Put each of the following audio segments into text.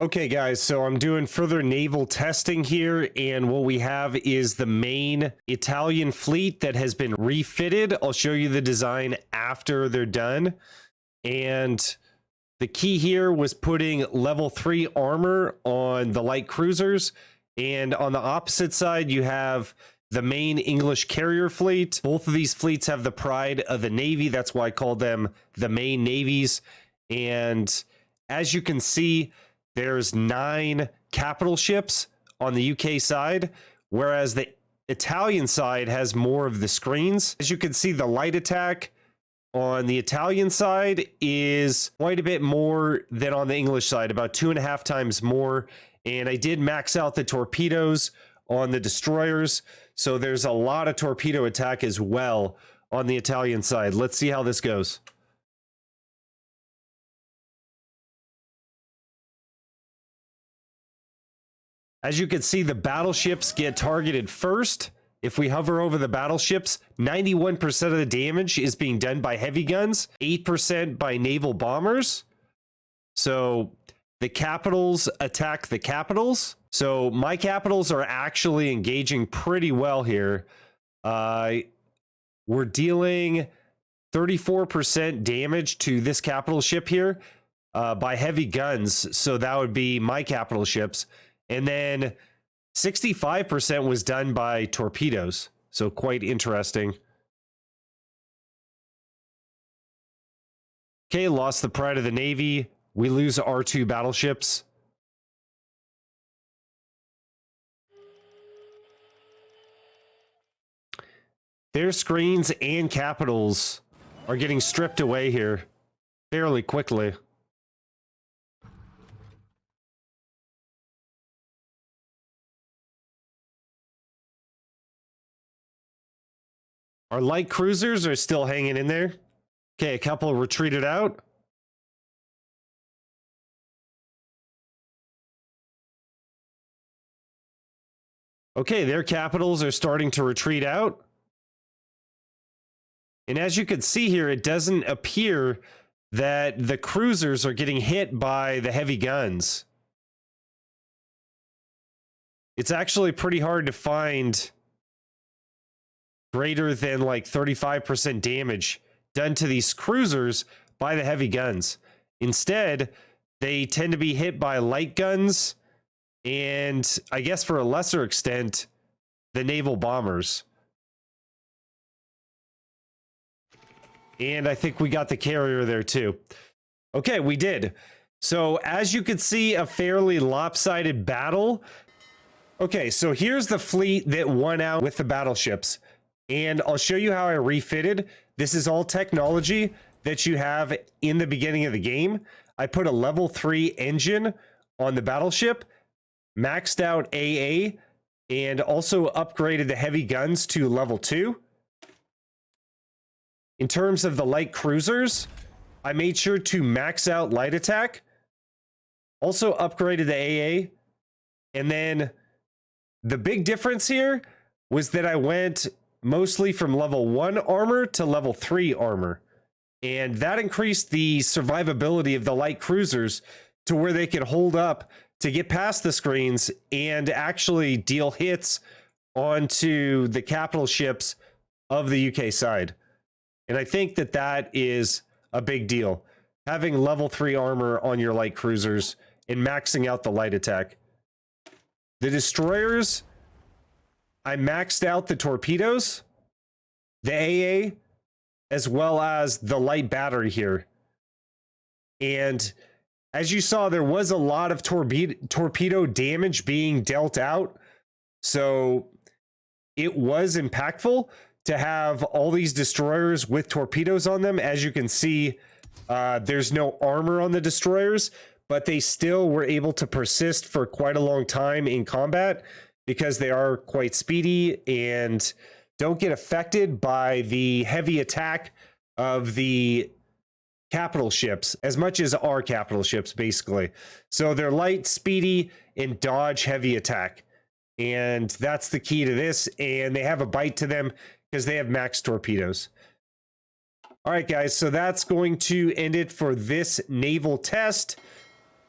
Okay guys, so I'm doing further naval testing here, and what we have is the main Italian fleet that has been refitted. I'll show you the design after they're done. And the key here was putting level 3 armor on the light cruisers, and on the opposite side you have the main English carrier fleet. Both of these fleets have the pride of the Navy. That's why I call them the main navies. And as you can see, there's 9 capital ships on the UK side, whereas the Italian side has more of the screens. As you can see, the light attack on the Italian side is quite a bit more than on the English side, about 2.5 times more. And I did max out the torpedoes on the destroyers, so there's a lot of torpedo attack as well on the Italian side. Let's see how this goes. As you can see, the battleships get targeted first. If we hover over the battleships, 91% of the damage is being done by heavy guns, 8% by naval bombers. So the capitals attack the capitals. So my capitals are actually engaging pretty well here. We're dealing 34% damage to this capital ship here by heavy guns. So that would be my capital ships. And then 65% was done by torpedoes. So quite interesting. Okay, lost the pride of the Navy. We lose our 2 battleships. Their screens and capitals are getting stripped away here fairly quickly. Our light cruisers are still hanging in there. Okay, a couple retreated out. Okay, their capitals are starting to retreat out. And as you can see here, it doesn't appear that the cruisers are getting hit by the heavy guns. It's actually pretty hard to find greater than like 35% damage done to these cruisers by the heavy guns. Instead, they tend to be hit by light guns and, I guess for a lesser extent, the naval bombers. And I think we got the carrier there too. Okay, we did. So as you can see, a fairly lopsided battle. Okay, so here's the fleet that won out with the battleships. And I'll show you how I refitted. This is all technology that you have in the beginning of the game. I put a level 3 engine on the battleship, maxed out AA, and also upgraded the heavy guns to level 2. In terms of the light cruisers, I made sure to max out light attack, also upgraded the AA, and then the big difference here was that I went mostly from level 1 armor to level 3 armor. And that increased the survivability of the light cruisers to where they could hold up to get past the screens and actually deal hits onto the capital ships of the UK side. And I think that that is a big deal. Having level 3 armor on your light cruisers and maxing out the light attack. The destroyers, I maxed out the torpedoes, the AA, as well as the light battery here. And as you saw, there was a lot of torpedo damage being dealt out. So it was impactful to have all these destroyers with torpedoes on them. As you can see, there's no armor on the destroyers, but they still were able to persist for quite a long time in combat, because they are quite speedy and don't get affected by the heavy attack of the capital ships as much as our capital ships, basically. So they're light, speedy, and dodge heavy attack. And that's the key to this. And they have a bite to them because they have max torpedoes. All right, guys, so that's going to end it for this naval test.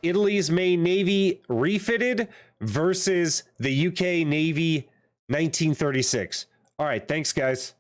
Italy's main navy refitted versus the UK Navy 1936. All right, thanks, guys.